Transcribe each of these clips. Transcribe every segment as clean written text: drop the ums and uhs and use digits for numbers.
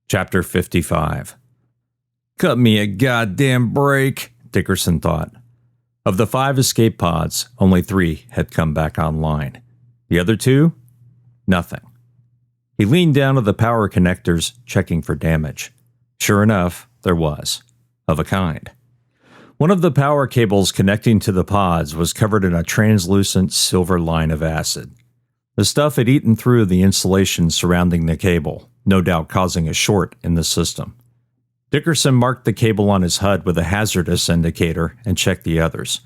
Chapter 55. Cut me a goddamn break, Dickerson thought. Of the 5 escape pods, only 3 had come back online. The other 2? Nothing. He leaned down to the power connectors, checking for damage. Sure enough, there was. Of a kind. One of the power cables connecting to the pods was covered in a translucent silver line of acid. The stuff had eaten through the insulation surrounding the cable, no doubt causing a short in the system. Dickerson marked the cable on his HUD with a hazardous indicator and checked the others.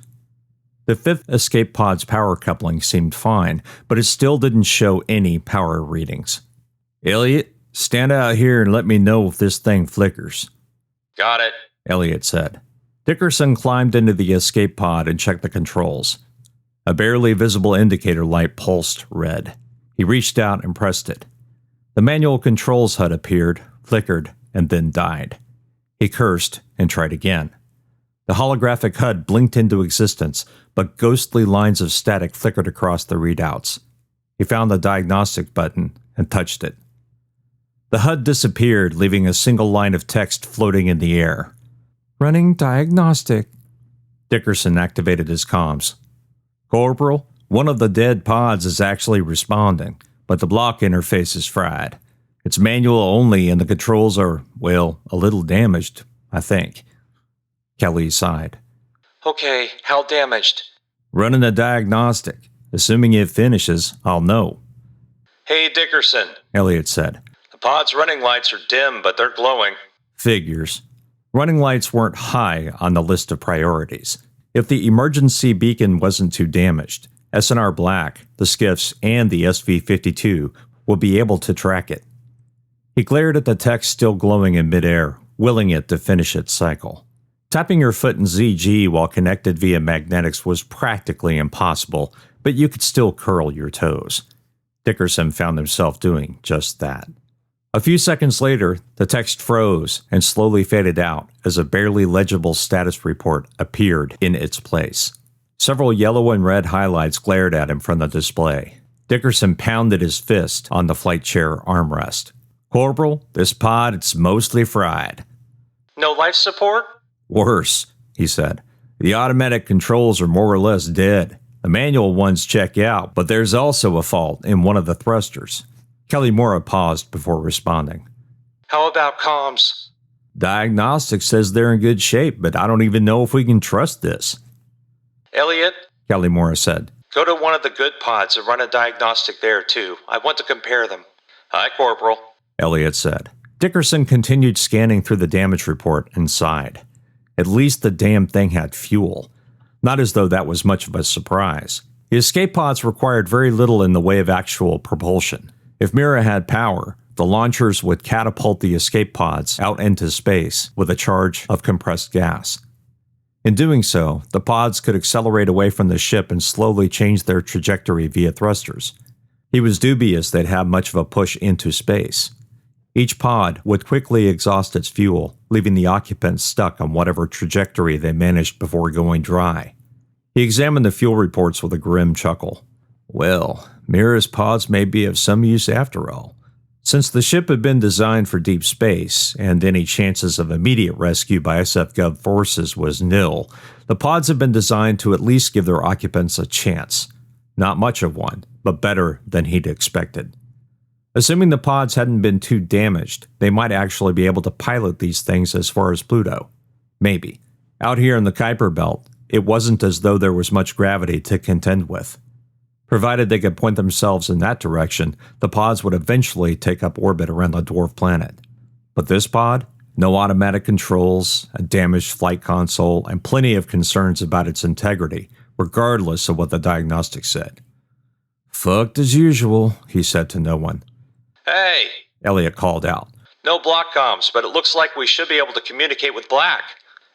The 5th escape pod's power coupling seemed fine, but it still didn't show any power readings. Elliot, stand out here and let me know if this thing flickers. Got it, Elliot said. Dickerson climbed into the escape pod and checked the controls. A barely visible indicator light pulsed red. He reached out and pressed it. The manual controls HUD appeared, flickered, and then died. He cursed and tried again. The holographic HUD blinked into existence, but ghostly lines of static flickered across the readouts. He found the diagnostic button and touched it. The HUD disappeared, leaving a single line of text floating in the air. Running diagnostic. Dickerson activated his comms. Corporal, one of the dead pods is actually responding, but the block interface is fried. It's manual only and the controls are, well, a little damaged, I think. Kelly sighed. Okay, how damaged? Running a diagnostic. Assuming it finishes, I'll know. Hey, Dickerson, Elliot said. The pod's running lights are dim, but they're glowing. Figures. Running lights weren't high on the list of priorities. If the emergency beacon wasn't too damaged, S&R Black, the skiffs, and the SV-52 would be able to track it. He glared at the text still glowing in midair, willing it to finish its cycle. Tapping your foot in ZG while connected via magnetics was practically impossible, but you could still curl your toes. Dickerson found himself doing just that. A few seconds later, the text froze and slowly faded out as a barely legible status report appeared in its place. Several yellow and red highlights glared at him from the display. Dickerson pounded his fist on the flight chair armrest. Corporal, this pod, it's mostly fried. No life support? Worse, he said. The automatic controls are more or less dead. The manual ones check out, but there's also a fault in one of the thrusters. Kelly Mora paused before responding. How about comms? Diagnostics says they're in good shape, but I don't even know if we can trust this. Elliot? Kelly Mora said. Go to one of the good pods and run a diagnostic there, too. I want to compare them. Hi, Corporal. Elliot said. Dickerson continued scanning through the damage report and sighed. At least the damn thing had fuel. Not as though that was much of a surprise. The escape pods required very little in the way of actual propulsion. If Mira had power, the launchers would catapult the escape pods out into space with a charge of compressed gas. In doing so, the pods could accelerate away from the ship and slowly change their trajectory via thrusters. He was dubious they'd have much of a push into space. Each pod would quickly exhaust its fuel, leaving the occupants stuck on whatever trajectory they managed before going dry. He examined the fuel reports with a grim chuckle. Well, Mira's pods may be of some use after all. Since the ship had been designed for deep space, and any chances of immediate rescue by SF-Gov forces was nil, the pods had been designed to at least give their occupants a chance. Not much of one, but better than he'd expected. Assuming the pods hadn't been too damaged, they might actually be able to pilot these things as far as Pluto. Maybe. Out here in the Kuiper Belt, it wasn't as though there was much gravity to contend with. Provided they could point themselves in that direction, the pods would eventually take up orbit around the dwarf planet. But this pod? No automatic controls, a damaged flight console, and plenty of concerns about its integrity, regardless of what the diagnostics said. Fucked as usual, he said to no one. Hey! Elliot called out. No block comms, but it looks like we should be able to communicate with Black.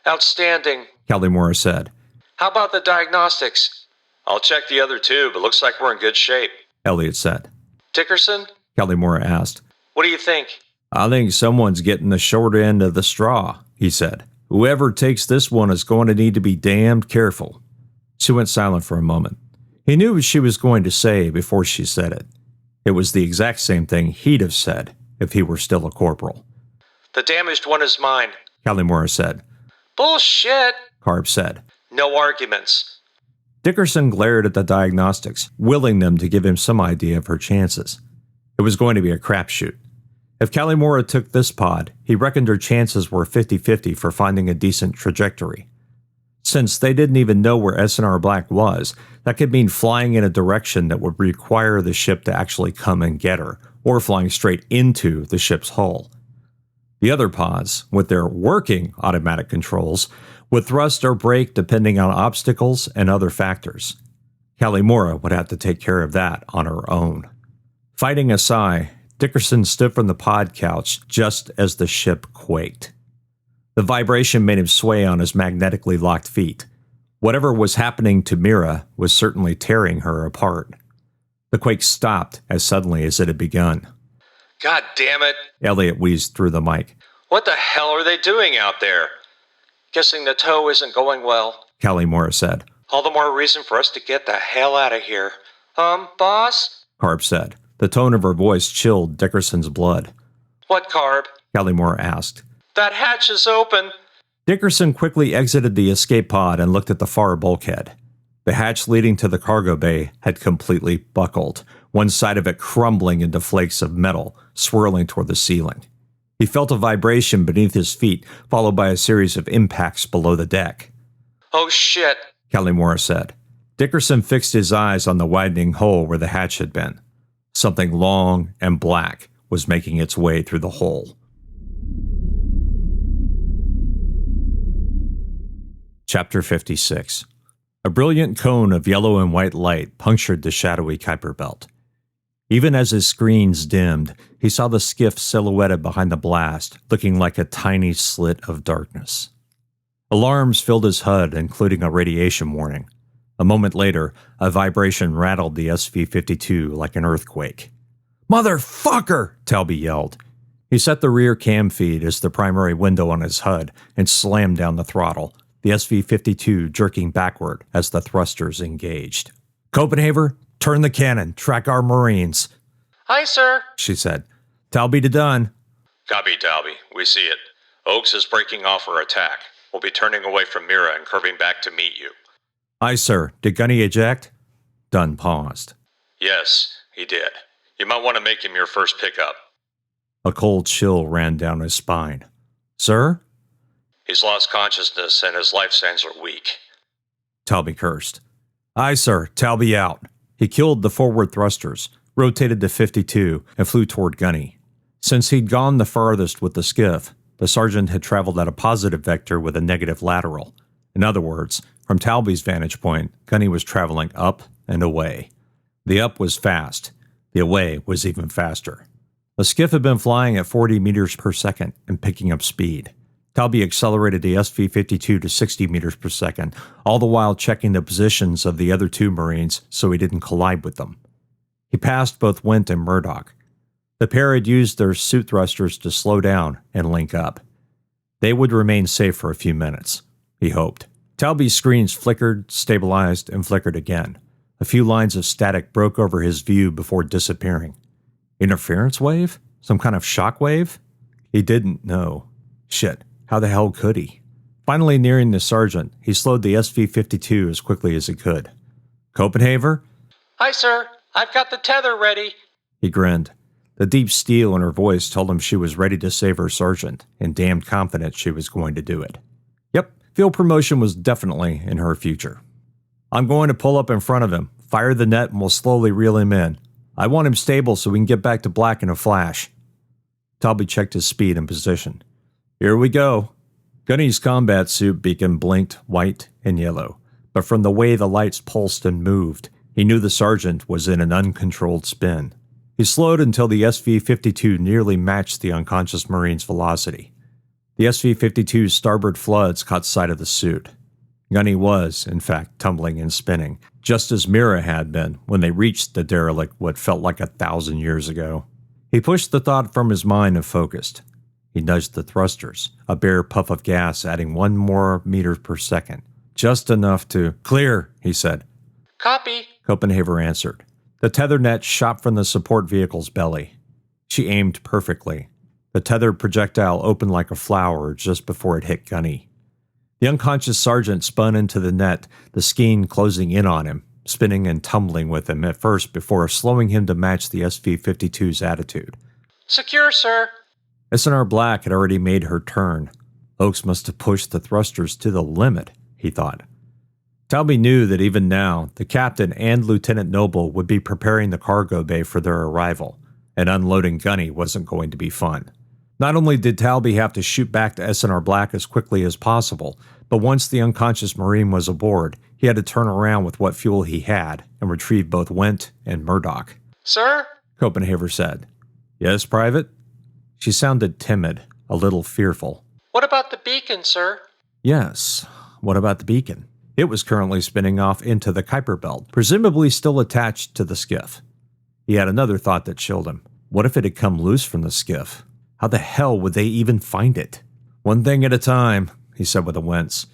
Outstanding, Kelly Mora said. How about the diagnostics? I'll check the other 2, but looks like we're in good shape, Elliot said. Dickerson? Kelly Mora asked. What do you think? I think someone's getting the short end of the straw, he said. Whoever takes this one is going to need to be damned careful. She went silent for a moment. He knew what she was going to say before she said it. It was the exact same thing he'd have said if he were still a corporal. The damaged one is mine. Calimora said. Bullshit! Carb said. No arguments. Dickerson glared at the diagnostics, willing them to give him some idea of her chances. It was going to be a crapshoot. If Calimora took this pod, he reckoned her chances were 50-50 for finding a decent trajectory. Since they didn't even know where S&R Black was, that could mean flying in a direction that would require the ship to actually come and get her, or flying straight into the ship's hull. The other pods, with their working automatic controls, would thrust or brake depending on obstacles and other factors. Calimora would have to take care of that on her own. Fighting a sigh, Dickerson stood from the pod couch just as the ship quaked. The vibration made him sway on his magnetically locked feet. Whatever was happening to Mira was certainly tearing her apart. The quake stopped as suddenly as it had begun. God damn it! Elliot wheezed through the mic. What the hell are they doing out there? Guessing the tow isn't going well, Calimora said. All the more reason for us to get the hell out of here. Boss? Carb said. The tone of her voice chilled Dickerson's blood. What, Carb? Calimora asked. That hatch is open. Dickerson quickly exited the escape pod and looked at the far bulkhead. The hatch leading to the cargo bay had completely buckled, one side of it crumbling into flakes of metal, swirling toward the ceiling. He felt a vibration beneath his feet, followed by a series of impacts below the deck. Oh shit, Calimora said. Dickerson fixed his eyes on the widening hole where the hatch had been. Something long and black was making its way through the hole. Chapter 56. A brilliant cone of yellow and white light punctured the shadowy Kuiper belt. Even as his screens dimmed, he saw the skiff silhouetted behind the blast, looking like a tiny slit of darkness. Alarms filled his HUD, including a radiation warning. A moment later, a vibration rattled the SV-52 like an earthquake. "Motherfucker!" Talby yelled. He set the rear cam feed as the primary window on his HUD and slammed down the throttle, the SV-52 jerking backward as the thrusters engaged. "Copenhagen, turn the cannon, track our Marines." Aye, sir, she said. "Talby to done." Copy, Talby. We see it. Oaks is breaking off our attack. We'll be turning away from Mira and curving back to meet you. "Aye, sir. Did Gunny eject?" Dunn paused. Yes, he did. You might want to make him your first pickup. A cold chill ran down his spine. "Sir?" He's lost consciousness and his life signs are weak. Talby cursed. "Aye, sir. Talby out." He killed the forward thrusters, rotated to 52, and flew toward Gunny. Since he'd gone the farthest with the skiff, the sergeant had traveled at a positive vector with a negative lateral. In other words, from Talby's vantage point, Gunny was traveling up and away. The up was fast. The away was even faster. The skiff had been flying at 40 meters per second and picking up speed. Talby accelerated the SV-52 to 60 meters per second, all the while checking the positions of the other two Marines so he didn't collide with them. He passed both Wint and Murdoch. The pair had used their suit thrusters to slow down and link up. They would remain safe for a few minutes, he hoped. Talby's screens flickered, stabilized, and flickered again. A few lines of static broke over his view before disappearing. Interference wave? Some kind of shock wave? He didn't know. Shit, how the hell could he? Finally nearing the sergeant, he slowed the SV-52 as quickly as he could. "Copenhagen?" Aye, sir. I've got the tether ready. He grinned. The deep steel in her voice told him she was ready to save her sergeant, and damned confident she was going to do it. Yep, field promotion was definitely in her future. "I'm going to pull up in front of him, fire the net, and we'll slowly reel him in. I want him stable so we can get back to Black in a flash." Talby checked his speed and position. "Here we go." Gunny's combat suit beacon blinked white and yellow, but from the way the lights pulsed and moved, he knew the sergeant was in an uncontrolled spin. He slowed until the SV-52 nearly matched the unconscious Marine's velocity. The SV-52's starboard floods caught sight of the suit. Gunny was, in fact, tumbling and spinning, just as Mira had been when they reached the derelict what felt like 1,000 years ago. He pushed the thought from his mind and focused. He nudged the thrusters, a bare puff of gas adding 1 more meter per second. Just enough to... "Clear," he said. Copy, Copenhagen answered. The tether net shot from the support vehicle's belly. She aimed perfectly. The tethered projectile opened like a flower just before it hit Gunny. The unconscious sergeant spun into the net, the skein closing in on him, spinning and tumbling with him at first before slowing him to match the SV-52's attitude. Secure, sir. S&R Black had already made her turn. Oakes must have pushed the thrusters to the limit, he thought. Talby knew that even now, the captain and Lieutenant Noble would be preparing the cargo bay for their arrival, and unloading Gunny wasn't going to be fun. Not only did Talby have to shoot back to S&R Black as quickly as possible, but once the unconscious Marine was aboard, he had to turn around with what fuel he had and retrieve both Wendt and Murdoch. Sir? Copenhaver said. Yes, Private? She sounded timid, a little fearful. What about the beacon, sir? Yes, what about the beacon? It was currently spinning off into the Kuiper Belt, presumably still attached to the skiff. He had another thought that chilled him. What if it had come loose from the skiff? How the hell would they even find it? One thing at a time, he said with a wince.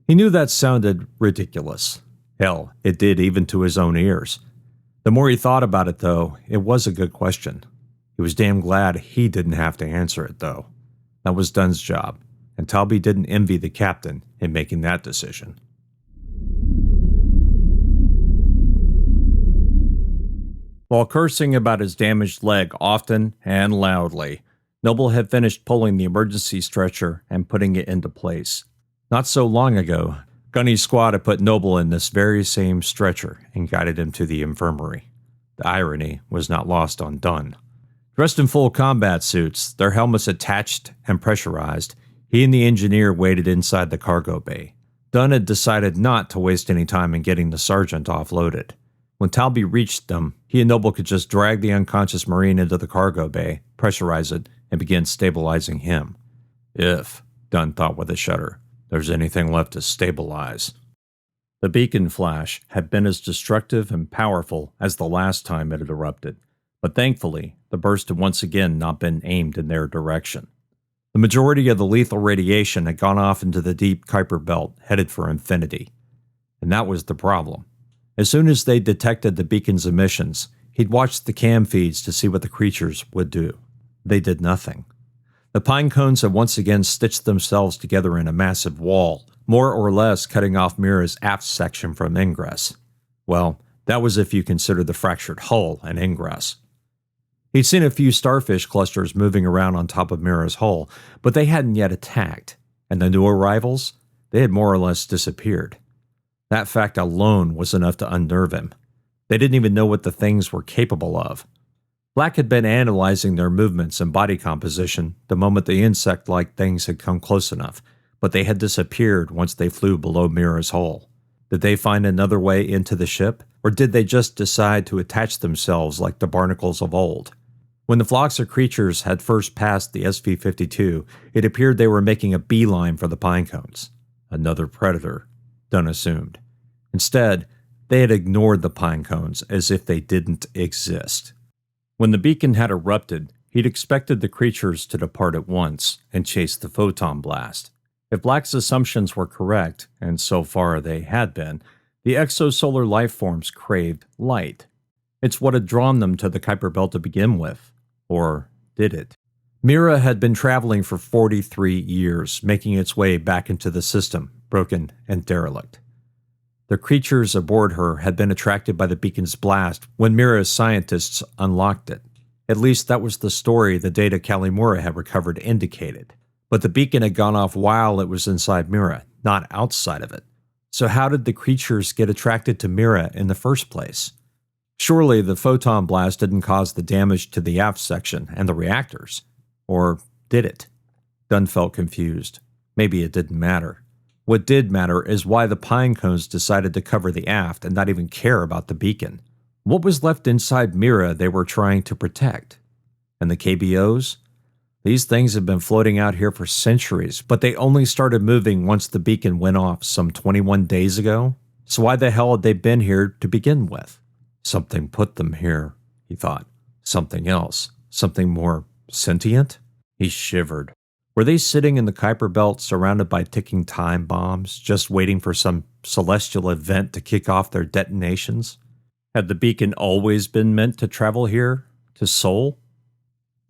He knew that sounded ridiculous. Hell, it did even to his own ears. The more he thought about it, though, it was a good question. He was damn glad he didn't have to answer it, though. That was Dunn's job, and Talby didn't envy the captain in making that decision. While cursing about his damaged leg often and loudly, Noble had finished pulling the emergency stretcher and putting it into place. Not so long ago, Gunny's squad had put Noble in this very same stretcher and guided him to the infirmary. The irony was not lost on Dunn. Dressed in full combat suits, their helmets attached and pressurized, he and the engineer waited inside the cargo bay. Dunn had decided not to waste any time in getting the sergeant offloaded. When Talby reached them, he and Noble could just drag the unconscious Marine into the cargo bay, pressurize it, and begin stabilizing him. If, Dunn thought with a shudder, there's anything left to stabilize. The beacon flash had been as destructive and powerful as the last time it had erupted, but thankfully, the burst had once again not been aimed in their direction. The majority of the lethal radiation had gone off into the deep Kuiper Belt, headed for infinity. And that was the problem. As soon as they detected the beacon's emissions, he'd watched the cam feeds to see what the creatures would do. They did nothing. The pine cones had once again stitched themselves together in a massive wall, more or less cutting off Mira's aft section from ingress. Well, that was if you consider the fractured hull an ingress. He'd seen a few starfish clusters moving around on top of Mira's hull, but they hadn't yet attacked, and the new arrivals, they had more or less disappeared. That fact alone was enough to unnerve him. They didn't even know what the things were capable of. Black had been analyzing their movements and body composition the moment the insect-like things had come close enough, but they had disappeared once they flew below Mira's hull. Did they find another way into the ship, or did they just decide to attach themselves like the barnacles of old? When the flocks of creatures had first passed the SV-52, it appeared they were making a beeline for the pine cones. Another predator, Dunn assumed. Instead, they had ignored the pine cones as if they didn't exist. When the beacon had erupted, he'd expected the creatures to depart at once and chase the photon blast. If Black's assumptions were correct, and so far they had been, the exosolar life forms craved light. It's what had drawn them to the Kuiper Belt to begin with. Or did it? Mira had been traveling for 43 years, making its way back into the system, broken and derelict. The creatures aboard her had been attracted by the beacon's blast when Mira's scientists unlocked it. At least that was the story the data Kalimura had recovered indicated. But the beacon had gone off while it was inside Mira, not outside of it. So how did the creatures get attracted to Mira in the first place? Surely the photon blast didn't cause the damage to the aft section and the reactors. Or did it? Dunn felt confused. Maybe it didn't matter. What did matter is why the pine cones decided to cover the aft and not even care about the beacon. What was left inside Mira they were trying to protect? And the KBOs? These things had been floating out here for centuries, but they only started moving once the beacon went off some 21 days ago? So why the hell had they been here to begin with? Something put them here, he thought. Something else. Something more sentient? He shivered. Were they sitting in the Kuiper Belt surrounded by ticking time bombs, just waiting for some celestial event to kick off their detonations? Had the beacon always been meant to travel here? To Sol?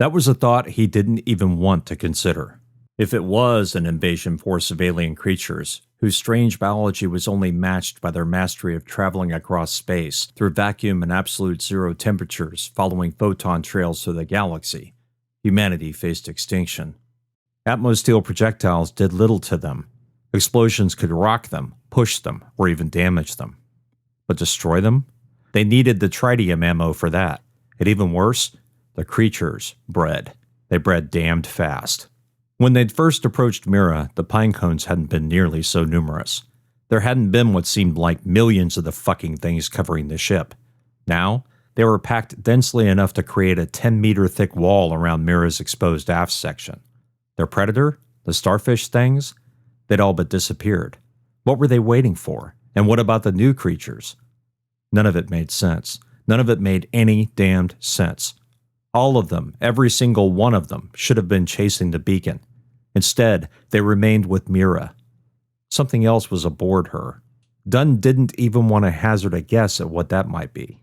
That was a thought he didn't even want to consider. If it was an invasion force of alien creatures, whose strange biology was only matched by their mastery of traveling across space through vacuum and absolute zero temperatures following photon trails through the galaxy, humanity faced extinction. Atmosteel projectiles did little to them. Explosions could rock them, push them, or even damage them. But destroy them? They needed the tritium ammo for that. And even worse, the creatures bred. They bred damned fast. When they'd first approached Mira, the pinecones hadn't been nearly so numerous. There hadn't been what seemed like millions of the fucking things covering the ship. Now, they were packed densely enough to create a 10-meter-thick wall around Mira's exposed aft section. Their predator, the starfish things, they'd all but disappeared. What were they waiting for? And what about the new creatures? None of it made sense. None of it made any damned sense. All of them, every single one of them, should have been chasing the beacon. Instead, they remained with Mira. Something else was aboard her. Dunn didn't even want to hazard a guess at what that might be.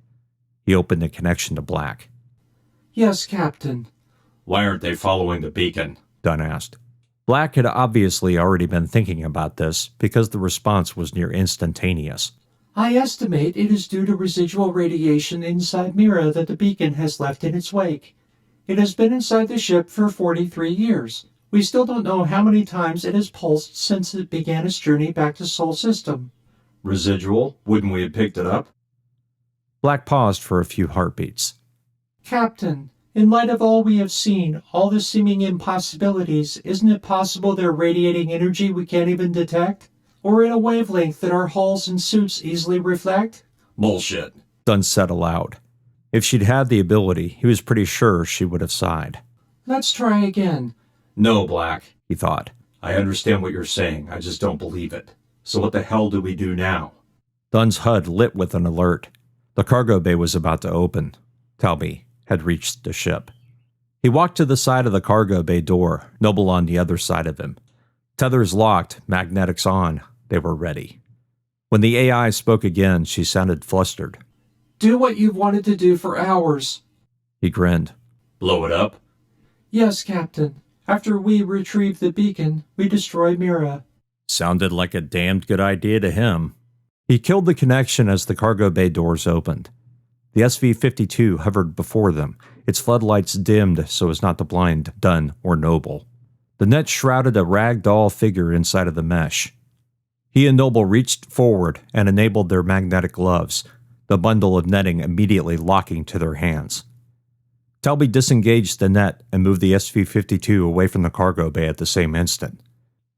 He opened the connection to Black. Yes, Captain. Why aren't they following the beacon? Dunn asked. Black had obviously already been thinking about this because the response was near instantaneous. I estimate it is due to residual radiation inside Mira that the beacon has left in its wake. It has been inside the ship for 43 years. We still don't know how many times it has pulsed since it began its journey back to Sol System. Residual? Wouldn't we have picked it up? Black paused for a few heartbeats. Captain, in light of all we have seen, all the seeming impossibilities, isn't it possible they're radiating energy we can't even detect? Or in a wavelength that our hulls and suits easily reflect? Bullshit, Dunn said aloud. If she'd had the ability, he was pretty sure she would have sighed. Let's try again. No, Black, he thought. I understand what you're saying, I just don't believe it. So what the hell do we do now? Dunn's HUD lit with an alert. The cargo bay was about to open. Talby had reached the ship. He walked to the side of the cargo bay door, Noble on the other side of him. Tethers locked, magnetics on. They were ready. When the AI spoke again, she sounded flustered. Do what you've wanted to do for hours. He grinned. Blow it up? Yes, Captain. After we retrieve the beacon, we destroy Mira. Sounded like a damned good idea to him. He killed the connection as the cargo bay doors opened. The SV-52 hovered before them, its floodlights dimmed so as not to blind Dunn or Noble. The net shrouded a rag-doll figure inside of the mesh. He and Noble reached forward and enabled their magnetic gloves, the bundle of netting immediately locking to their hands. Talby disengaged the net and moved the SV-52 away from the cargo bay at the same instant.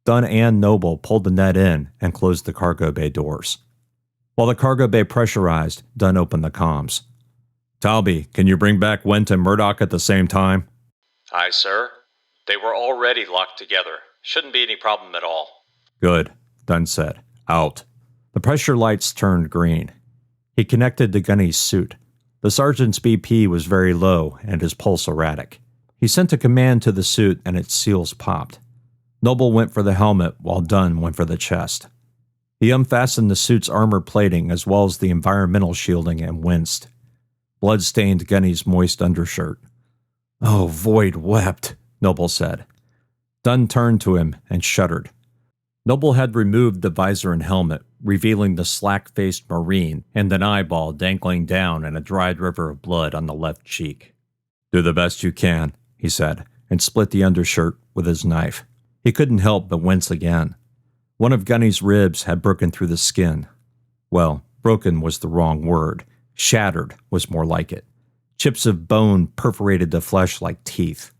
Dunn and Noble pulled the net in and closed the cargo bay doors. While the cargo bay pressurized, Dunn opened the comms. Talby, can you bring back Went and Murdoch at the same time? Aye, sir. They were already locked together. Shouldn't be any problem at all. Good, Dunn said. Out. The pressure lights turned green. He connected to Gunny's suit. The sergeant's BP was very low and his pulse erratic. He sent a command to the suit and its seals popped. Noble went for the helmet while Dunn went for the chest. He unfastened the suit's armor plating as well as the environmental shielding and winced. Blood stained Gunny's moist undershirt. Oh, Void wept, Noble said. Dunn turned to him and shuddered. Noble had removed the visor and helmet, revealing the slack-faced Marine and an eyeball dangling down in a dried river of blood on the left cheek. Do the best you can, he said, and split the undershirt with his knife. He couldn't help but wince again. One of Gunny's ribs had broken through the skin. Well, broken was the wrong word. Shattered was more like it. Chips of bone perforated the flesh like teeth.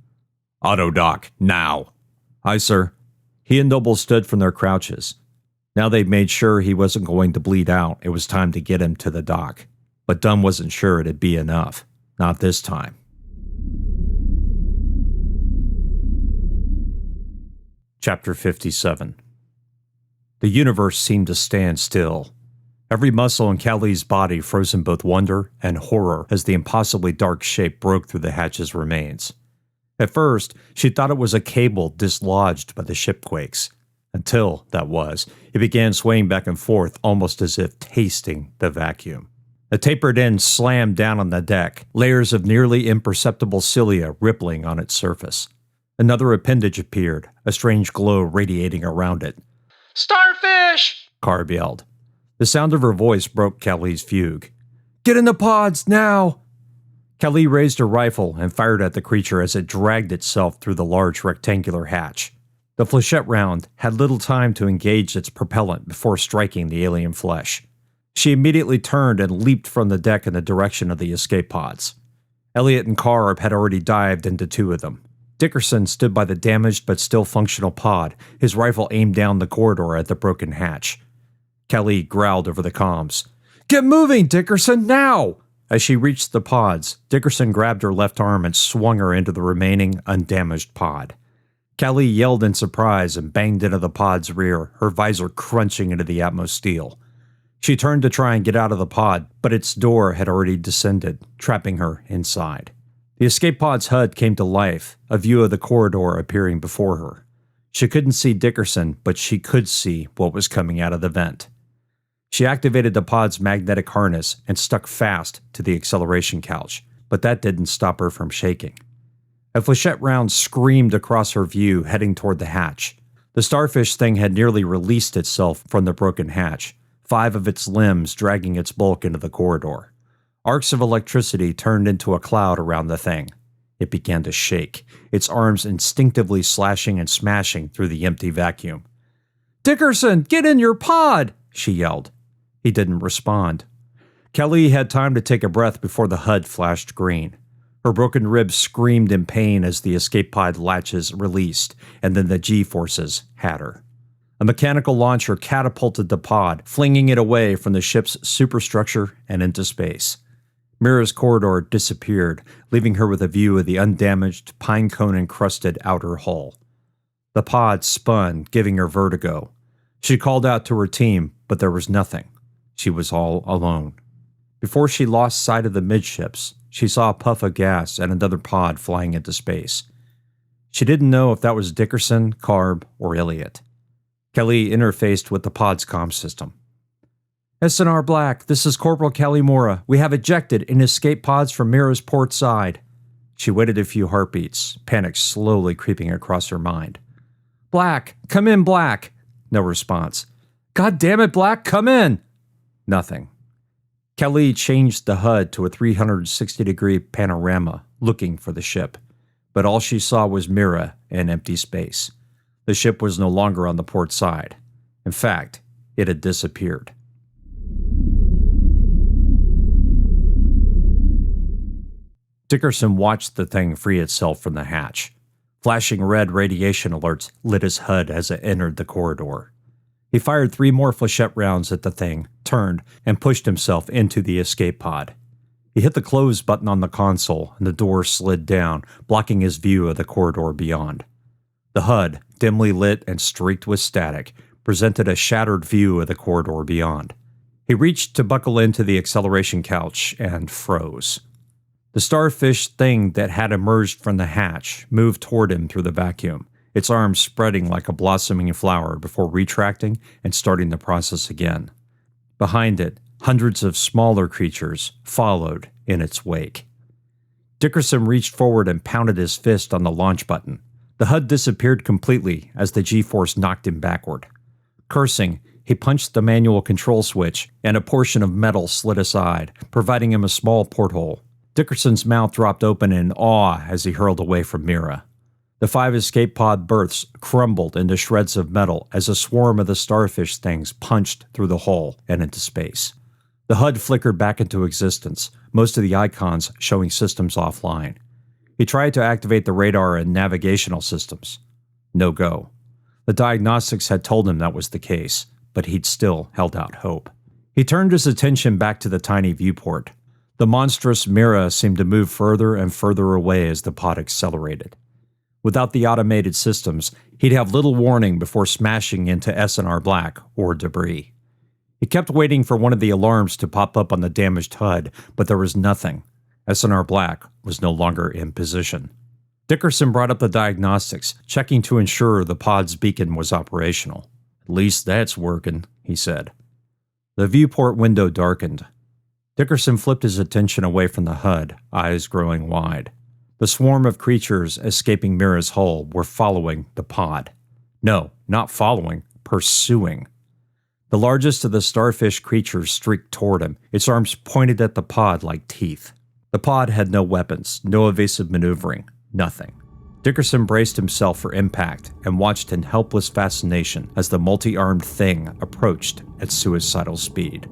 Autodoc, now! Aye, sir. He and Noble stood from their crouches. Now they'd made sure he wasn't going to bleed out, it was time to get him to the dock. But Dunn wasn't sure it'd be enough. Not this time. Chapter 57. The universe seemed to stand still. Every muscle in Callie's body froze in both wonder and horror as the impossibly dark shape broke through the hatch's remains. At first, she thought it was a cable dislodged by the shipquakes. Until, it began swaying back and forth almost as if tasting the vacuum. The tapered end slammed down on the deck, layers of nearly imperceptible cilia rippling on its surface. Another appendage appeared, a strange glow radiating around it. Starfish! Carb yelled. The sound of her voice broke Kelly's fugue. Get in the pods, now! Kelly raised her rifle and fired at the creature as it dragged itself through the large rectangular hatch. The flechette round had little time to engage its propellant before striking the alien flesh. She immediately turned and leaped from the deck in the direction of the escape pods. Elliot and Carb had already dived into two of them. Dickerson stood by the damaged but still functional pod, his rifle aimed down the corridor at the broken hatch. Kelly growled over the comms. Get moving, Dickerson, now! As she reached the pods, Dickerson grabbed her left arm and swung her into the remaining, undamaged pod. Kelly yelled in surprise and banged into the pod's rear, her visor crunching into the Atmos steel. She turned to try and get out of the pod, but its door had already descended, trapping her inside. The escape pod's HUD came to life, a view of the corridor appearing before her. She couldn't see Dickerson, but she could see what was coming out of the vent. She activated the pod's magnetic harness and stuck fast to the acceleration couch, but that didn't stop her from shaking. A flechette round screamed across her view, heading toward the hatch. The starfish thing had nearly released itself from the broken hatch, 5 of its limbs dragging its bulk into the corridor. Arcs of electricity turned into a cloud around the thing. It began to shake, its arms instinctively slashing and smashing through the empty vacuum. Dickerson, get in your pod! She yelled. He didn't respond. Kelly had time to take a breath before the HUD flashed green. Her broken ribs screamed in pain as the escape pod latches released, and then the G-forces had her. A mechanical launcher catapulted the pod, flinging it away from the ship's superstructure and into space. Mira's corridor disappeared, leaving her with a view of the undamaged, pine-cone-encrusted outer hull. The pod spun, giving her vertigo. She called out to her team, but there was nothing. She was all alone. Before she lost sight of the midships, she saw a puff of gas and another pod flying into space. She didn't know if that was Dickerson, Carb, or Elliot. Kelly interfaced with the pod's comm system. S&R Black, this is Corporal Kelly Mora. We have ejected in escape pods from Mira's port side. She waited a few heartbeats, panic slowly creeping across her mind. Black, come in, Black. No response. God damn it, Black, come in! Nothing. Kelly changed the HUD to a 360-degree panorama, looking for the ship. But all she saw was Mira and empty space. The ship was no longer on the port side. In fact, it had disappeared. Dickerson watched the thing free itself from the hatch. Flashing red radiation alerts lit his HUD as it entered the corridor. He fired 3 more flechette rounds at the thing, turned, and pushed himself into the escape pod. He hit the close button on the console, and the door slid down, blocking his view of the corridor beyond. The HUD, dimly lit and streaked with static, presented a shattered view of the corridor beyond. He reached to buckle into the acceleration couch and froze. The starfish thing that had emerged from the hatch moved toward him through the vacuum, its arms spreading like a blossoming flower before retracting and starting the process again. Behind it, hundreds of smaller creatures followed in its wake. Dickerson reached forward and pounded his fist on the launch button. The HUD disappeared completely as the G-force knocked him backward. Cursing, he punched the manual control switch, and a portion of metal slid aside, providing him a small porthole. Dickerson's mouth dropped open in awe as he hurled away from Mira. The 5 escape pod berths crumbled into shreds of metal as a swarm of the starfish things punched through the hull and into space. The HUD flickered back into existence, most of the icons showing systems offline. He tried to activate the radar and navigational systems. No go. The diagnostics had told him that was the case, but he'd still held out hope. He turned his attention back to the tiny viewport. The monstrous Mira seemed to move further and further away as the pod accelerated. Without the automated systems, he'd have little warning before smashing into S&R Black or debris. He kept waiting for one of the alarms to pop up on the damaged HUD, but there was nothing. S&R Black was no longer in position. Dickerson brought up the diagnostics, checking to ensure the pod's beacon was operational. At least that's working, he said. The viewport window darkened. Dickerson flipped his attention away from the HUD, eyes growing wide. The swarm of creatures escaping Mira's hull were following the pod. No, not following, pursuing. The largest of the starfish creatures streaked toward him, its arms pointed at the pod like teeth. The pod had no weapons, no evasive maneuvering, nothing. Dickerson braced himself for impact and watched in helpless fascination as the multi-armed thing approached at suicidal speed.